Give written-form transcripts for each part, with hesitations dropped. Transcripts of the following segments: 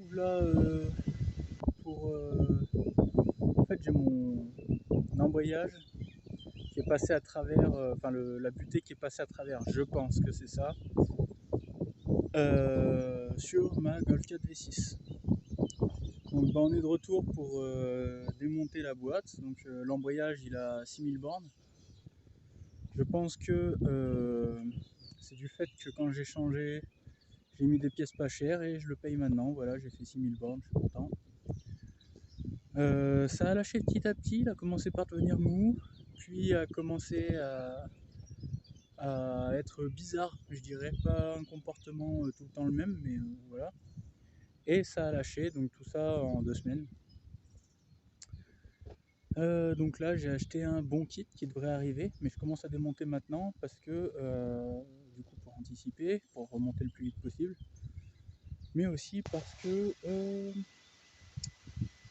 retrouve là pour. En fait, j'ai mon embrayage qui est passé à travers, enfin la butée qui est passée à travers, je pense que c'est ça, sur ma Golf 4 V6. Donc bah, on est de retour pour démonter la boîte. Donc l'embrayage il a 6000 bornes. Je pense que c'est du fait que quand j'ai changé, j'ai mis des pièces pas chères et je le paye maintenant. Voilà, j'ai fait 6000 bornes, je suis content. Ça a lâché petit à petit, il a commencé par devenir mou, puis a commencé à être bizarre, je dirais, pas un comportement tout le temps le même, mais voilà. Et ça a lâché, donc tout ça en 2 semaines. Donc là j'ai acheté un bon kit qui devrait arriver, mais je commence à démonter maintenant parce que du coup pour anticiper, pour remonter le plus vite possible, mais aussi parce que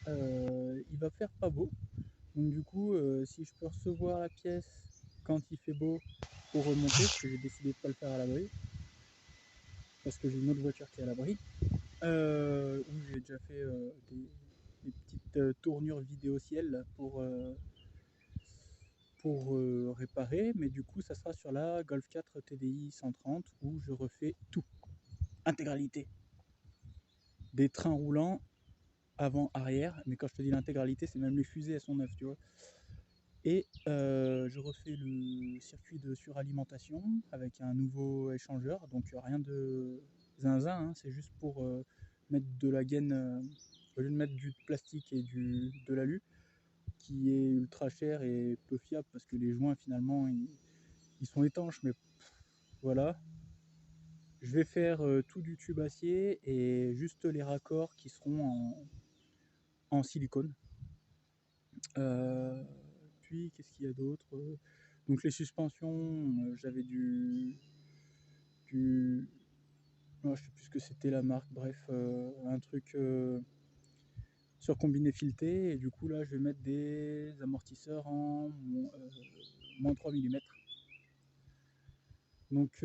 il va faire pas beau. Donc du coup si je peux recevoir la pièce quand il fait beau pour remonter, parce que j'ai décidé de pas le faire à l'abri, parce que j'ai une autre voiture qui est à l'abri, où j'ai déjà fait des petites tournures vidéo ciel là, pour réparer, mais du coup ça sera sur la Golf 4 TDI 130 où je refais tout, intégralité, des trains roulants avant, arrière, mais quand je te dis l'intégralité, c'est même les fusées elles sont neuves, tu vois. Et je refais le circuit de suralimentation avec un nouveau échangeur, donc rien de zinzin, hein, c'est juste pour mettre de la gaine, au lieu de mettre du plastique et de l'alu, qui est ultra cher et peu fiable parce que les joints finalement ils sont étanches, mais voilà. Je vais faire tout du tube acier et juste les raccords qui seront en silicone. Euh, Puis qu'est-ce qu'il y a d'autre? Donc les suspensions, j'avais du oh, je sais plus ce que c'était la marque, bref, un truc sur combiné fileté, et du coup là je vais mettre des amortisseurs en moins 3 mm. Donc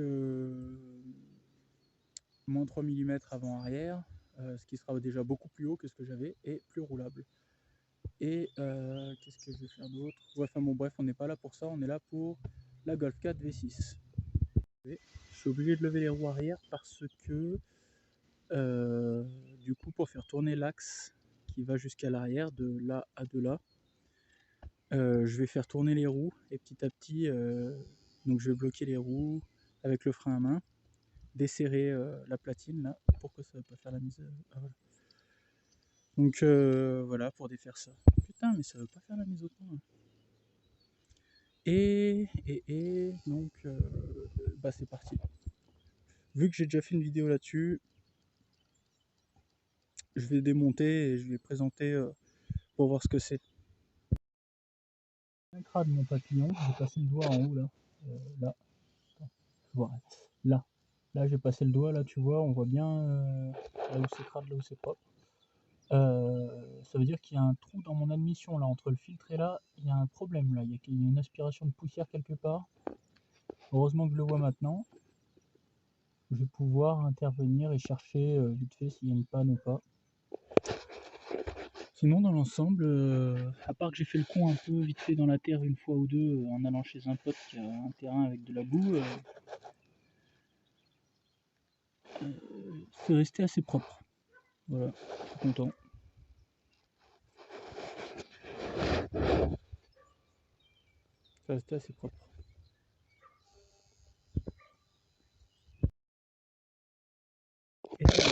moins 3 mm avant-arrière, ce qui sera déjà beaucoup plus haut que ce que j'avais et plus roulable. Et qu'est-ce que je vais faire d'autre? Ouais, enfin bon, bref, on n'est pas là pour ça, on est là pour la Golf 4 V6. Je suis obligé de lever les roues arrière parce que du coup, pour faire tourner l'axe qui va jusqu'à l'arrière, de là à de là, je vais faire tourner les roues et petit à petit, donc je vais bloquer les roues avec le frein à main, desserrer la platine là pour que ça ne va pas faire la mise. Ah, voilà. Donc voilà pour défaire ça. Putain, mais ça veut pas faire la mise au point. Et donc bah c'est parti. Vu que j'ai déjà fait une vidéo là-dessus, je vais démonter et je vais présenter pour voir ce que c'est. Un crâne de mon papillon, j'ai passé le doigt en haut là. Là, voilà. Là. Là j'ai passé le doigt, là tu vois, on voit bien là où c'est crade, là où c'est propre. Ça veut dire qu'il y a un trou dans mon admission là, entre le filtre et là, il y a un problème là, il y a une aspiration de poussière quelque part. Heureusement que je le vois maintenant. Je vais pouvoir intervenir et chercher vite fait s'il y a une panne ou pas. Sinon dans l'ensemble, à part que j'ai fait le con un peu vite fait dans la terre une fois ou deux en allant chez un pote qui a un terrain avec de la boue, c'est resté assez propre. Voilà, je suis content. C'est resté assez propre. Et ça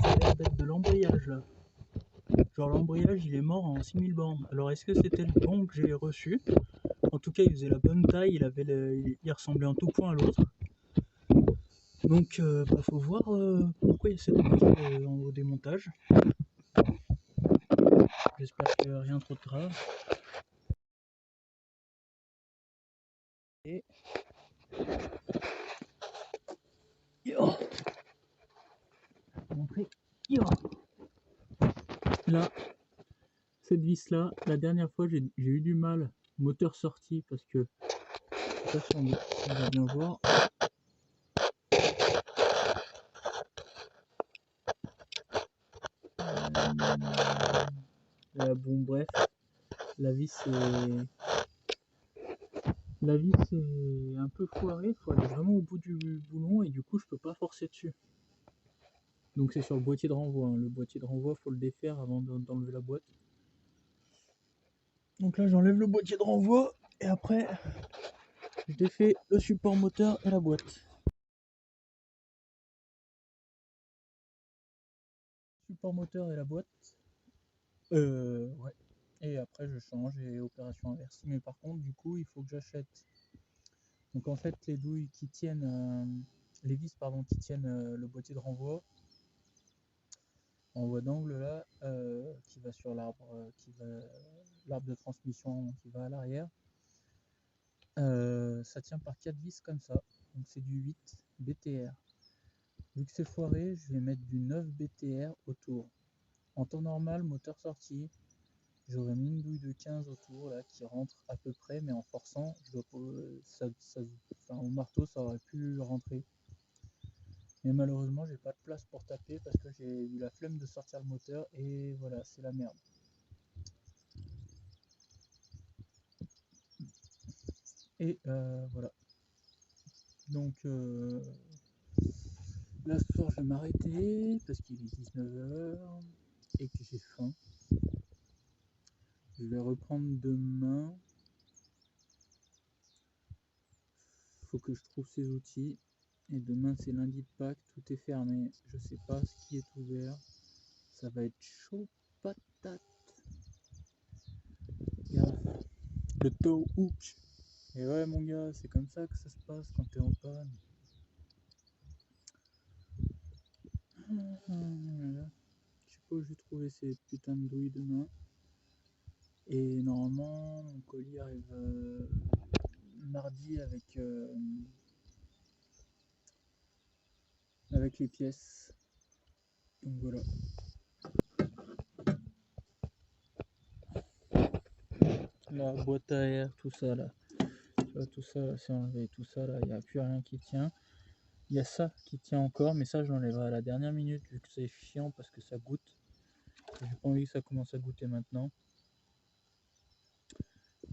a l'air d'être de l'embrayage là. Genre l'embrayage il est mort en 6000 bornes. Alors est-ce que c'était le bon que j'ai reçu? En tout cas il faisait la bonne taille, il ressemblait en tout point à l'autre. Donc bah, faut voir pourquoi il y a cette marque au démontage. J'espère qu'il n'y a rien trop de grave. Et yo, montrer. Yo. Là, cette vis là, la dernière fois j'ai eu du mal, moteur sorti, parce que je sais pas si on va bien voir. Bon bref, la vis est un peu foirée, il faut aller vraiment au bout du boulon et du coup je peux pas forcer dessus. Donc c'est sur le boîtier de renvoi, hein. Le boîtier de renvoi faut le défaire avant d'enlever la boîte. Donc là j'enlève le boîtier de renvoi et après je défais le support moteur et la boîte. Support moteur et la boîte. Ouais. Et après je change et opération inverse. Mais par contre du coup il faut que j'achète. Donc en fait les douilles qui tiennent, les vis pardon qui tiennent le boîtier de renvoi en voie d'angle là, qui va sur l'arbre, l'arbre de transmission qui va à l'arrière. Ça tient par 4 vis comme ça. Donc c'est du 8 BTR. Vu que c'est foiré, je vais mettre du 9 BTR autour. En temps normal, moteur sorti, j'aurais mis une douille de 15 autour là qui rentre à peu près, mais en forçant, au marteau ça aurait pu rentrer. Mais malheureusement, j'ai pas de place pour taper parce que j'ai eu la flemme de sortir le moteur et voilà, c'est la merde. Et voilà. Donc là ce soir je vais m'arrêter parce qu'il est 19 h et que j'ai faim. Je vais reprendre demain. Faut que je trouve ces outils. Et demain c'est lundi de Pâques, tout est fermé. Je sais pas ce qui est ouvert. Ça va être chaud patate. Regarde. Le tow hook. Et ouais mon gars, c'est comme ça que ça se passe quand t'es en panne. Voilà. Je sais pas où je vais trouver ces putains de douilles demain. Et normalement mon colis arrive mardi avec les pièces. Donc voilà. La boîte à air, tout ça là. Tu vois, tout ça là, c'est enlevé. Tout ça là, il n'y a plus rien qui tient. Il y a ça qui tient encore, mais ça j'enlèverai à la dernière minute vu que c'est chiant parce que ça goûte. J'ai pas envie que ça commence à goûter maintenant.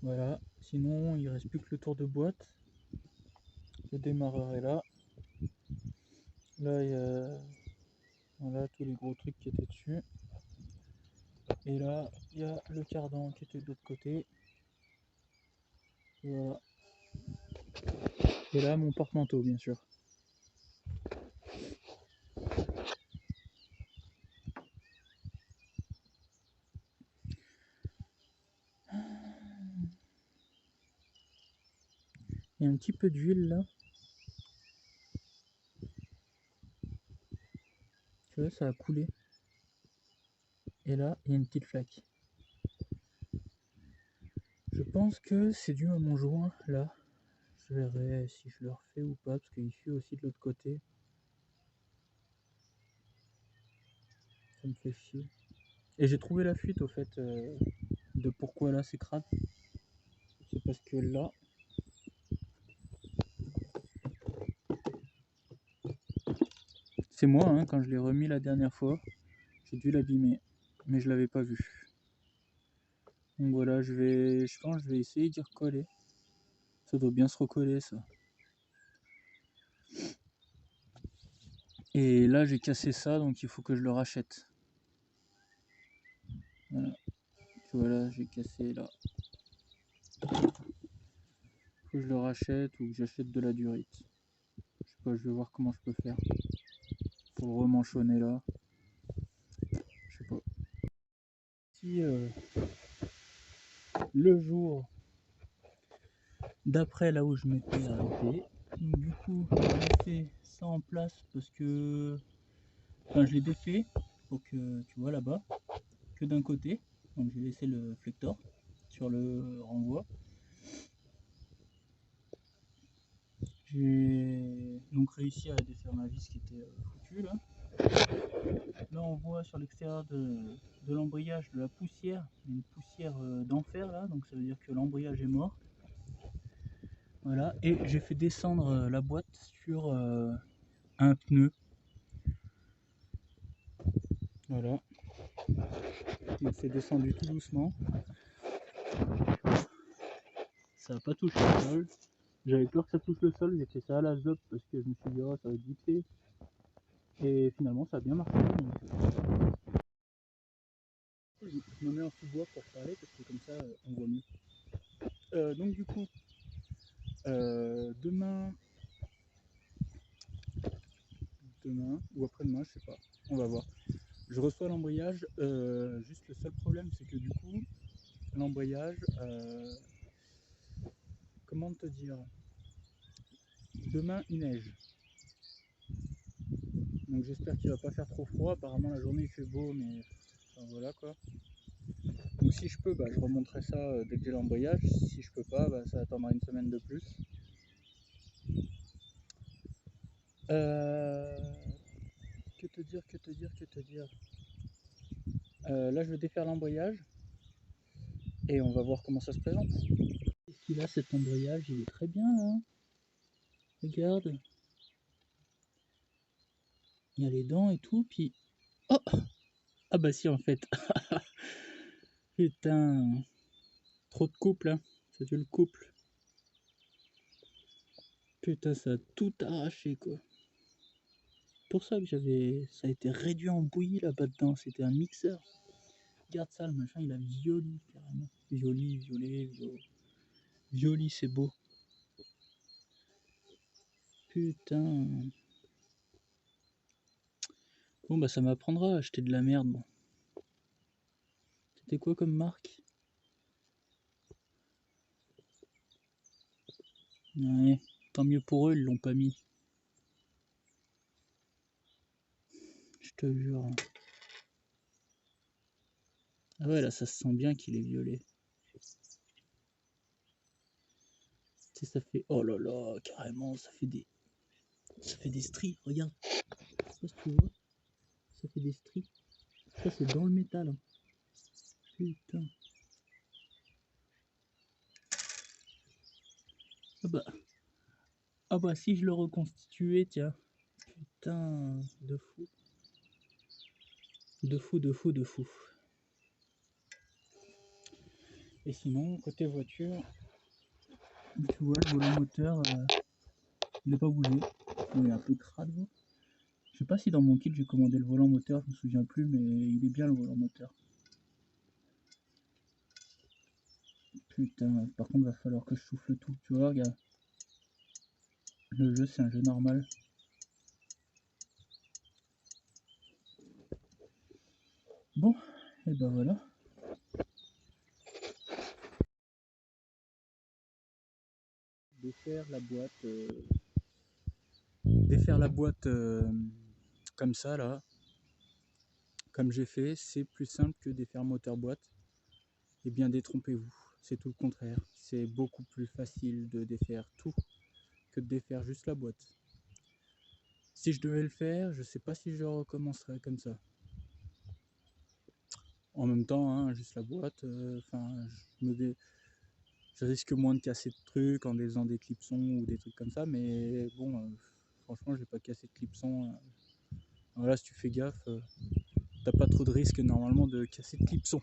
Voilà. Sinon, il reste plus que le tour de boîte. Je démarrerai là. Là, il y a voilà, tous les gros trucs qui étaient dessus. Et là, il y a le cardan qui était de l'autre côté. Voilà. Et là, mon porte-manteau, bien sûr. Il y a un petit peu d'huile là. Tu vois, ça a coulé. Et là, il y a une petite flaque. Je pense que c'est dû à mon joint là. Je verrai si je le refais ou pas, parce qu'il suit aussi de l'autre côté. Ça me fait chier. Et j'ai trouvé la fuite au fait de pourquoi là c'est crade. C'est parce que là, c'est moi hein, quand je l'ai remis la dernière fois, j'ai dû l'abîmer, mais je l'avais pas vu. Donc voilà, je pense que je vais essayer d'y recoller. Ça doit bien se recoller ça. Et là j'ai cassé ça, donc il faut que je le rachète. Voilà. Tu vois là, j'ai cassé là. Il faut que je le rachète ou que j'achète de la durite. Je sais pas, je vais voir comment je peux faire pour le remanchonner là. Je sais pas. Si le jour d'après là où je m'étais arrêté, donc du coup j'ai fait ça en place parce que enfin je l'ai défait pour que tu vois là-bas que d'un côté, donc j'ai laissé le flector sur le renvoi. J'ai donc réussi à défaire ma vis qui était foutue là. Là on voit sur l'extérieur de l'embrayage de la poussière, une poussière d'enfer là, donc ça veut dire que l'embrayage est mort. Voilà, et j'ai fait descendre la boîte sur un pneu. Voilà. Donc c'est descendu tout doucement. Ça n'a pas touché le sol. J'avais peur que ça touche le sol, j'ai fait ça à la zope parce que je me suis dit oh ça va glisser. Et finalement ça a bien marché. Donc, je me mets en sous-bois pour parler parce que comme ça on voit mieux. Donc du coup, demain ou après-demain, je sais pas, on va voir. Je reçois l'embrayage, juste le seul problème c'est que du coup, l'embrayage, comment te dire, demain il neige. Donc j'espère qu'il va pas faire trop froid, apparemment la journée il fait beau mais enfin, voilà quoi. Donc si je peux, bah, je remonterai ça dès que j'ai l'embrayage, si je peux pas, bah, ça attendra une semaine de plus. Que te dire, que te dire, que te dire. Là je vais défaire l'embrayage et on va voir comment ça se présente. Ici là cet embrayage il est très bien hein. Regarde. Il y a les dents et tout, puis... Oh! Ah bah si en fait. Putain. Trop de couple hein. Ça fait le couple. Putain ça a tout arraché quoi. Pour ça que ça a été réduit en bouillie là-bas dedans. C'était un mixeur. Regarde ça, le machin il a violi carrément. Violi, violet, violi c'est beau. Putain. Bon bah ça m'apprendra à acheter de la merde. Bon. C'était quoi comme marque? Ouais, tant mieux pour eux, ils l'ont pas mis. Je te jure. Ah ouais là ça se sent bien qu'il est violet. Tu sais, ça fait... Oh là là, carrément, ça fait des stries, regarde. Je sais pas si tu vois. Ça fait des stries. Ça c'est dans le métal. Hein. Putain. Ah bah. Ah bah si je le reconstituais, tiens. Putain, de fou. De fou, de fou, de fou. Et sinon, côté voiture, tu vois, le volant moteur, il n'a pas bougé. Il est un peu crade. Je sais pas si dans mon kit j'ai commandé le volant moteur, je me souviens plus, mais il est bien le volant moteur. Putain, par contre, va falloir que je souffle tout. Tu vois, regarde. Le jeu, c'est un jeu normal. Bon, et ben voilà. Défaire la boîte comme ça là, comme j'ai fait, c'est plus simple que défaire moteur boîte. Et bien détrompez-vous, c'est tout le contraire. C'est beaucoup plus facile de défaire tout que de défaire juste la boîte. Si je devais le faire, je sais pas si je recommencerais comme ça. En même temps, hein, juste la boîte, je risque moins de casser de trucs en faisant des clipsons ou des trucs comme ça, mais bon, franchement, je vais pas casser de clipsons. Voilà, si tu fais gaffe, t'as pas trop de risque normalement de casser de clipsons.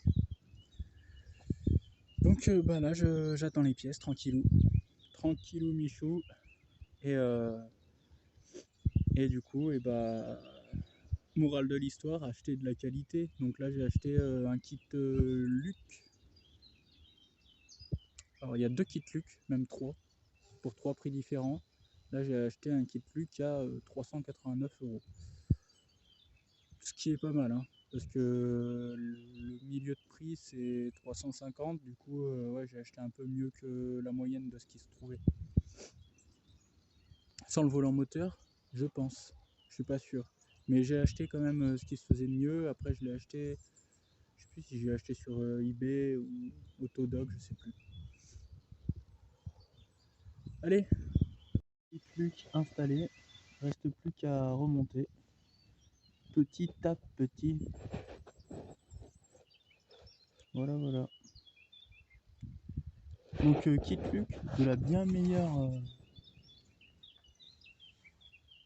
Donc bah là, j'attends les pièces, tranquillou. Tranquillou Michou. Et du coup, et bah, morale de l'histoire, acheter de la qualité. Donc là, j'ai acheté un kit Luc. Alors il y a 2 kits Luc, même 3, pour 3 prix différents. Là, j'ai acheté un kit Luc à 389 €. Ce qui est pas mal, hein, parce que le milieu de prix c'est 350, du coup, ouais, j'ai acheté un peu mieux que la moyenne de ce qui se trouvait. Sans le volant moteur, je pense, je suis pas sûr. Mais j'ai acheté quand même ce qui se faisait de mieux. Après, je l'ai acheté, je sais plus si j'ai acheté sur eBay ou Autodog, je sais plus. Allez, petit Luc installé, reste plus qu'à remonter. Petit à petit. Voilà, voilà. Donc kit Luc de la bien meilleure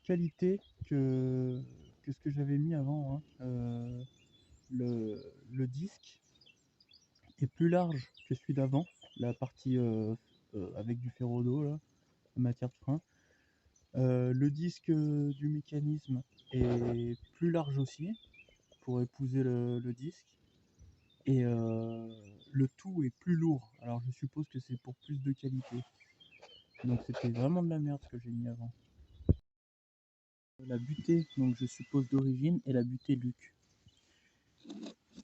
qualité que ce que j'avais mis avant. Hein. le disque est plus large que celui d'avant, la partie avec du ferro-dos, là, la matière de frein. Le disque du mécanisme est plus large aussi pour épouser le disque. Et le tout est plus lourd. Alors je suppose que c'est pour plus de qualité. Donc c'était vraiment de la merde ce que j'ai mis avant. La butée, donc je suppose d'origine, est la butée Luc.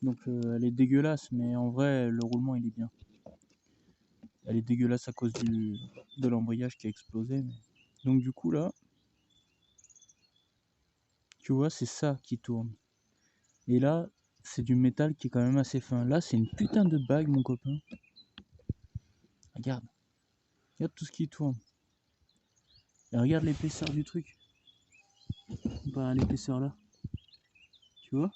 Donc elle est dégueulasse, mais en vrai le roulement il est bien. Elle est dégueulasse à cause de l'embrayage qui a explosé. Mais... Donc du coup là, tu vois, c'est ça qui tourne. Et là, c'est du métal qui est quand même assez fin. Là, c'est une putain de bague, mon copain. Regarde. Regarde tout ce qui tourne. Et regarde l'épaisseur du truc. Comparé à l'épaisseur là. Tu vois?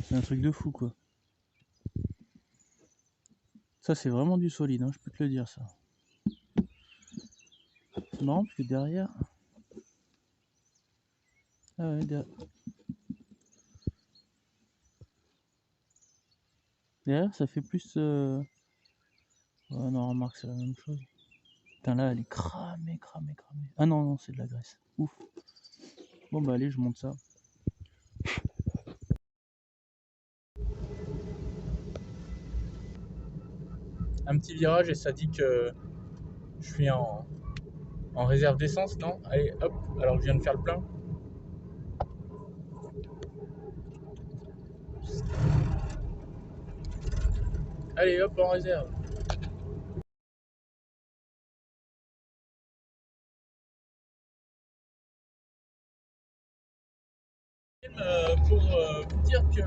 C'est un truc de fou, quoi. Ça, c'est vraiment du solide, hein, je peux te le dire, ça. C'est marrant parce que derrière... Ah ouais, derrière, ça fait plus... Ouais, non, remarque, c'est la même chose. Putain, là, elle est cramée, cramée, cramée. Ah non, non, c'est de la graisse. Ouf. Bon, bah allez, je monte ça. Un petit virage et ça dit que je suis en réserve d'essence, non? Allez, hop, alors que je viens de faire le plein. Allez, hop, en réserve. Pour vous dire que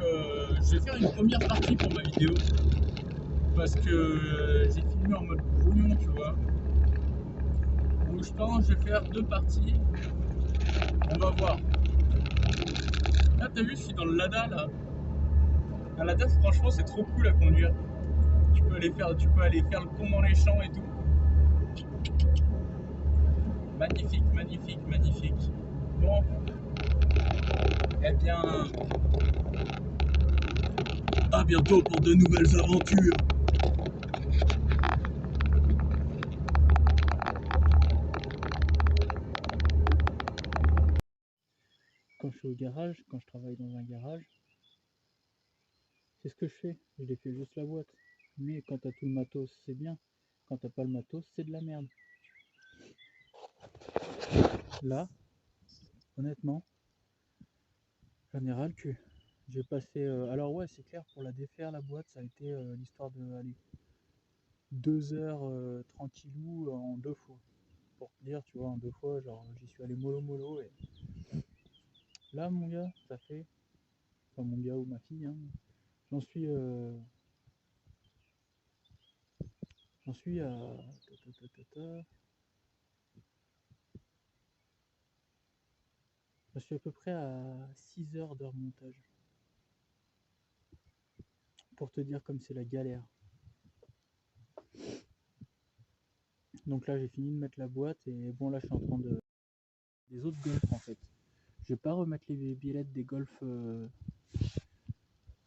je vais faire une première partie pour ma vidéo. Parce que j'ai filmé en mode brouillon, tu vois. Donc je pense que je vais faire deux parties. On va voir. Là, t'as vu, je suis dans le Lada, là. Un Lada, franchement, c'est trop cool à conduire. Tu peux aller faire le pont dans les champs et tout. Magnifique, magnifique, magnifique. Bon. Eh bien, à bientôt pour de nouvelles aventures. Quand je suis au garage, quand je travaille dans un garage, c'est ce que je fais. Je défais juste la boîte. Mais quand t'as tout le matos, c'est bien. Quand t'as pas le matos, c'est de la merde. Là, honnêtement, j'en ai ras le cul. J'ai passé. Alors, ouais, c'est clair, pour la défaire, la boîte, ça a été l'histoire de aller 2 heures tranquillou en 2 fois. Pour te dire, tu vois, en 2 fois, genre, j'y suis allé mollo mollo. Et là, mon gars, ça fait. Enfin, mon gars ou ma fille, hein, j'en suis. J'en suis à. Je suis à peu près à 6 heures de remontage. Pour te dire comme c'est la galère. Donc là j'ai fini de mettre la boîte et bon là je suis en train de... Des autres golfs en fait. Je vais pas remettre les biellettes des golfs de...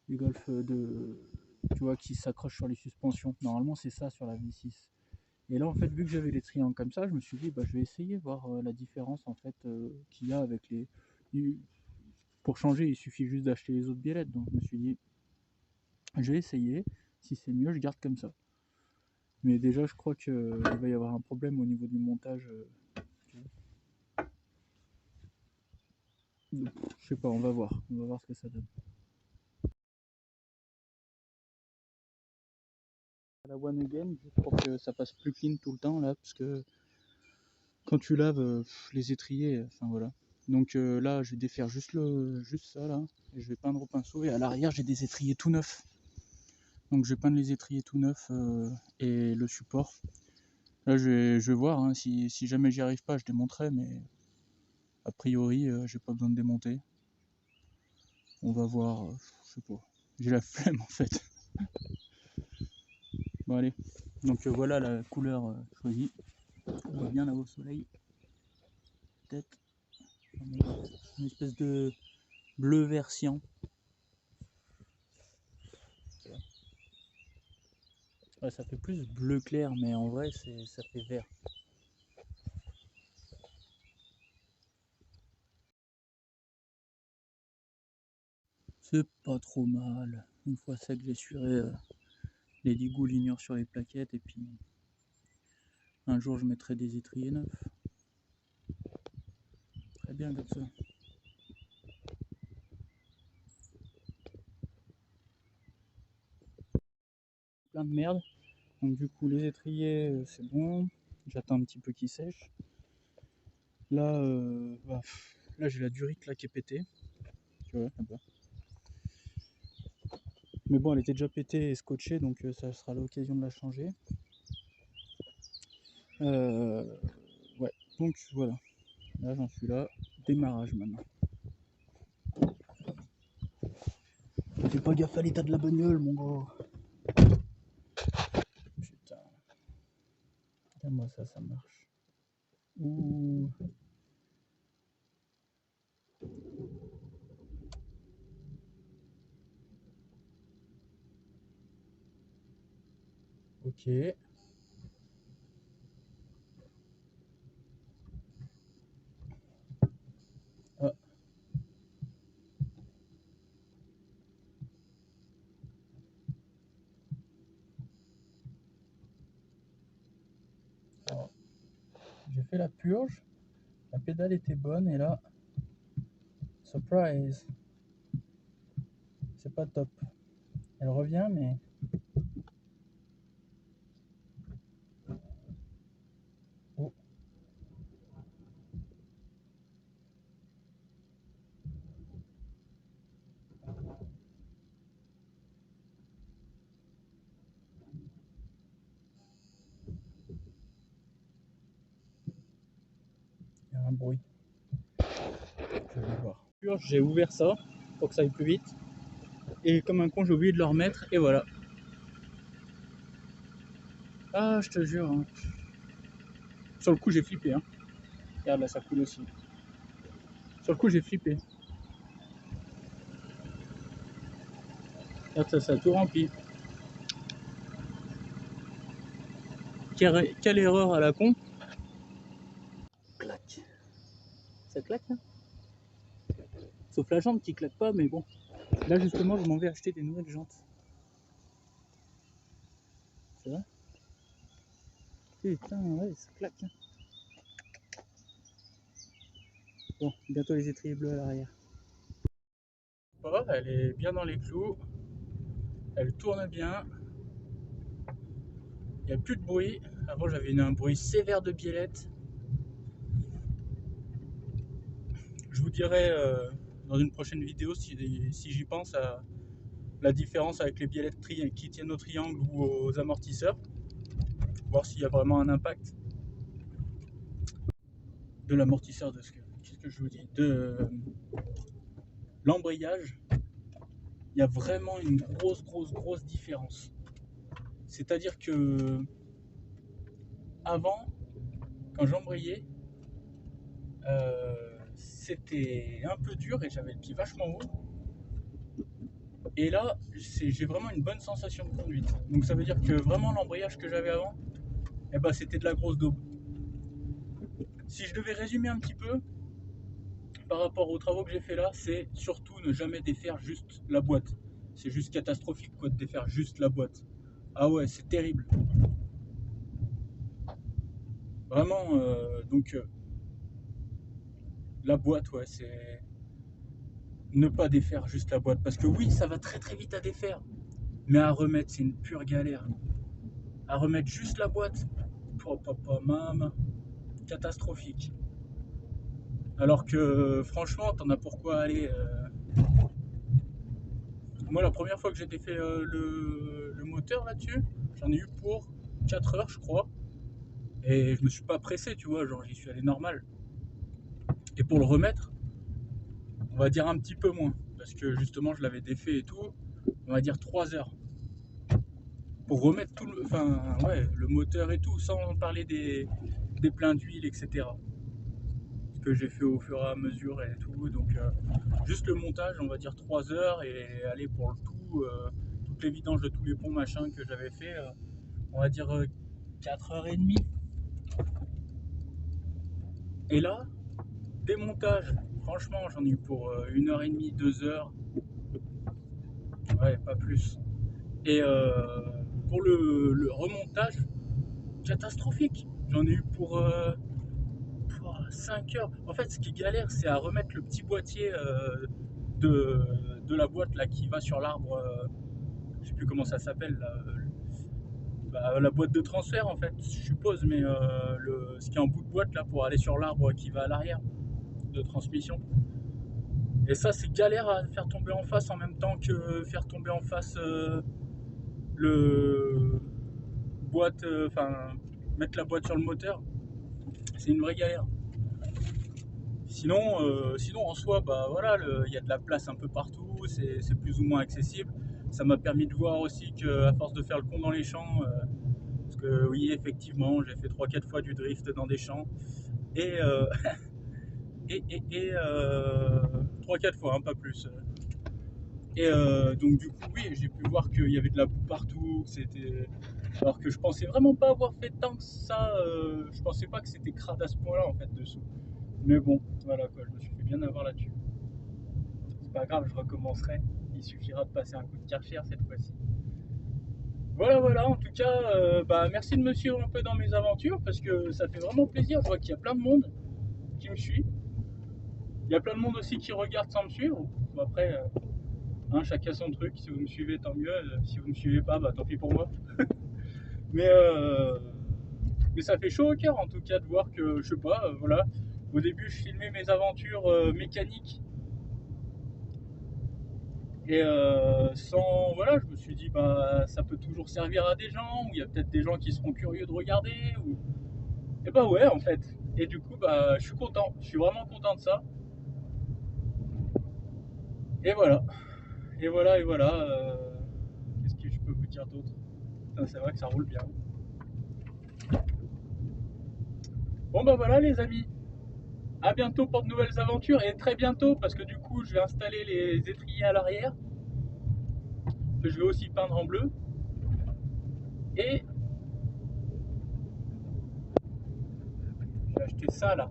Tu vois qui s'accrochent sur les suspensions. Normalement c'est ça sur la V6. Et là en fait vu que j'avais les triangles comme ça, je me suis dit bah je vais essayer voir la différence en fait qu'il y a avec les... Pour changer il suffit juste d'acheter les autres biellettes. Donc je me suis dit je vais essayer. Si c'est mieux je garde comme ça. Mais déjà, je crois qu'il va y avoir un problème au niveau du montage. Je sais pas, on va voir. On va voir ce que ça donne. La One Again, juste pour que ça passe plus clean tout le temps là, parce que quand tu laves les étriers, enfin voilà. Donc là, je vais défaire juste ça là, et je vais peindre au pinceau. Et à l'arrière, j'ai des étriers tout neufs. Donc je vais peindre les étriers tout neufs et le support. Là, je vais voir. Hein, si jamais j'y arrive pas, je démonterai, mais a priori, j'ai pas besoin de démonter. On va voir, je sais pas. J'ai la flemme en fait. Bon allez, donc voilà la couleur choisie. On voit bien là au soleil. Peut-être une espèce de bleu vert cyan. Ouais, ça fait plus bleu clair, mais en vrai, ça fait vert. C'est pas trop mal. Une fois sec, j'essuierai les lignes sur les plaquettes et puis un jour je mettrai des étriers neufs. Très bien comme ça. Plein de merde. Donc du coup les étriers c'est bon. J'attends un petit peu qu'ils sèchent. Là, là j'ai la durite là qui est pétée. Tu vois là-bas. Mais bon elle était déjà pétée et scotchée donc ça sera l'occasion de la changer. Ouais, donc voilà. Là j'en suis là. Démarrage maintenant. Fais pas gaffe à l'état de la bagnole mon gros. Putain. Regarde-moi ça, ça marche. Ouh. Ok. Ah. Alors, j'ai fait la purge. La pédale était bonne et là, surprise. C'est pas top. Elle revient mais... Oh. Il y a un bruit. Je vais voir. J'ai ouvert ça pour que ça aille plus vite. Et comme un con, j'ai oublié de le remettre et voilà. Ah, je te jure. Hein. Sur le coup, j'ai flippé. Hein. Regarde, là, ça coule aussi. Sur le coup, j'ai flippé. Regarde, ça a tout rempli. Quelle erreur à la con. Clac. Ça claque, hein. Sauf la jante qui claque pas, mais bon. Là, justement, je m'en vais acheter des nouvelles jantes. C'est vrai? Putain, ouais, ça claque. Hein. Bon, bientôt les étriers bleus à l'arrière. Oh, elle est bien dans les clous. Elle tourne bien. Il n'y a plus de bruit. Avant, j'avais un bruit sévère de biellette. Je vous dirai dans une prochaine vidéo si j'y pense à la différence avec les biellettes qui tiennent au triangle ou aux amortisseurs. Voir s'il y a vraiment un impact de l'amortisseur de qu'est-ce que je vous dis de l'embrayage. Il y a vraiment une grosse différence. C'est-à-dire que avant, quand j'embrayais, c'était un peu dur et j'avais le pied vachement haut. Et là, j'ai vraiment une bonne sensation de conduite. Donc ça veut dire que vraiment l'embrayage que j'avais avant, eh ben, c'était de la grosse daube. Si je devais résumer un petit peu par rapport aux travaux que j'ai fait là, c'est surtout ne jamais défaire juste la boîte. C'est juste catastrophique quoi de défaire juste la boîte. Ah ouais, c'est terrible. Vraiment, la boîte, ouais, c'est ne pas défaire juste la boîte. Parce que oui, ça va très vite à défaire. Mais à remettre, c'est une pure galère. À remettre juste la boîte, mam, catastrophique. Alors que franchement, t'en as pourquoi aller. Moi, la première fois que j'ai défait le moteur là-dessus, j'en ai eu pour 4 heures, je crois. Et je me suis pas pressé, tu vois, genre j'y suis allé normal. Et pour le remettre, on va dire un petit peu moins. Parce que justement, je l'avais défait et tout. On va dire 3 heures. Pour remettre tout le moteur et tout, sans parler des pleins d'huile, etc. Ce que j'ai fait au fur et à mesure et tout. Donc, juste le montage, on va dire 3 heures. Et aller pour le tout, toutes les vidanges de tous les ponts, machin, que j'avais fait. on va dire 4h30. Et là, démontage, franchement, j'en ai eu pour 1h30, 2h, ouais, pas plus. Et pour le remontage, catastrophique. J'en ai eu pour 5 heures. En fait, ce qui galère, c'est à remettre le petit boîtier de la boîte là qui va sur l'arbre. Je sais plus comment ça s'appelle. La boîte de transfert, en fait, je suppose, mais ce qui est en bout de boîte là pour aller sur l'arbre qui va à l'arrière de transmission. Et ça, c'est galère à faire tomber en face en même temps que faire tomber en face le boîte, mettre la boîte sur le moteur. C'est une vraie galère. Sinon, en soi, bah voilà, il y a de la place un peu partout, c'est plus ou moins accessible. Ça m'a permis de voir aussi qu'à force de faire le con dans les champs, parce que oui, effectivement, j'ai fait 3-4 fois du drift dans des champs, et 3-4 fois, hein, pas plus. Et donc du coup, oui, j'ai pu voir qu'il y avait de la boue partout, alors que je pensais vraiment pas avoir fait tant que ça, je pensais pas que c'était crade à ce point-là en fait dessous. Mais bon, voilà quoi, je me suis fait bien avoir là-dessus. C'est pas grave, je recommencerai. Il suffira de passer un coup de Karcher cette fois-ci. Voilà, en tout cas, merci de me suivre un peu dans mes aventures parce que ça fait vraiment plaisir. Je vois qu'il y a plein de monde qui me suit. Il y a plein de monde aussi qui regarde sans me suivre. Bon, après, chacun son truc. Si vous me suivez, tant mieux. Si vous ne me suivez pas, tant pis pour moi. mais, mais ça fait chaud au cœur en tout cas de voir que, je sais pas, voilà. Au début, je filmais mes aventures mécaniques. Et voilà, je me suis dit, ça peut toujours servir à des gens, ou il y a peut-être des gens qui seront curieux de regarder, et ouais, en fait. Et du coup, je suis content, je suis vraiment content de ça. Et voilà, qu'est-ce que je peux vous dire d'autre? C'est vrai que ça roule bien. Bon voilà les amis, à bientôt pour de nouvelles aventures, et très bientôt, parce que du coup, je vais installer les étriers à l'arrière, que je vais aussi peindre en bleu. Et j'ai acheté ça là,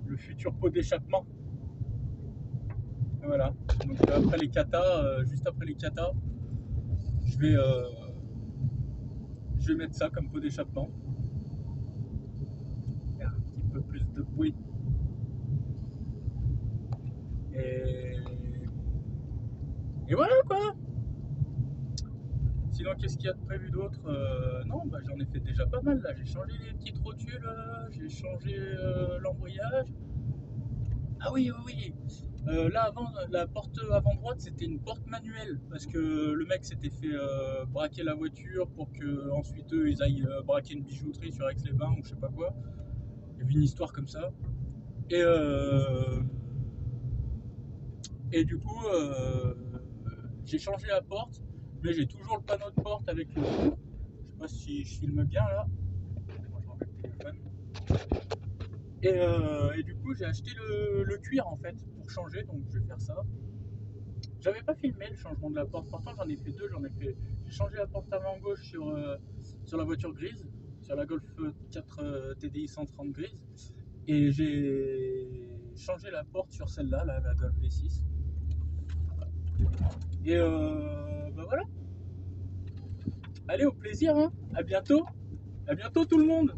le futur pot d'échappement. Voilà, donc après les katas, juste après les katas, je vais mettre ça comme pot d'échappement. Faire un petit peu plus de bruit. Et voilà quoi. Sinon, qu'est-ce qu'il y a de prévu d'autre? Non, j'en ai fait déjà pas mal là. J'ai changé les petites rotules, j'ai changé l'embrayage. Ah oui. Là avant, la porte avant droite c'était une porte manuelle parce que le mec s'était fait braquer la voiture pour que ensuite eux ils aillent braquer une bijouterie sur Aix-les-Bains ou je sais pas quoi. Il y avait une histoire comme ça. Et du coup j'ai changé la porte, mais j'ai toujours le panneau de porte avec le. Je sais pas si je filme bien là. Moi je remets le téléphone. Et du coup j'ai acheté le cuir en fait pour changer, donc je vais faire ça. J'avais pas filmé le changement de la porte, pourtant j'en ai fait deux. J'ai changé la porte avant gauche sur la voiture grise, sur la Golf 4 TDI 130 grise, et j'ai changé la porte sur celle-là, la Golf V6. Et voilà. Allez, au plaisir, hein. À bientôt tout le monde.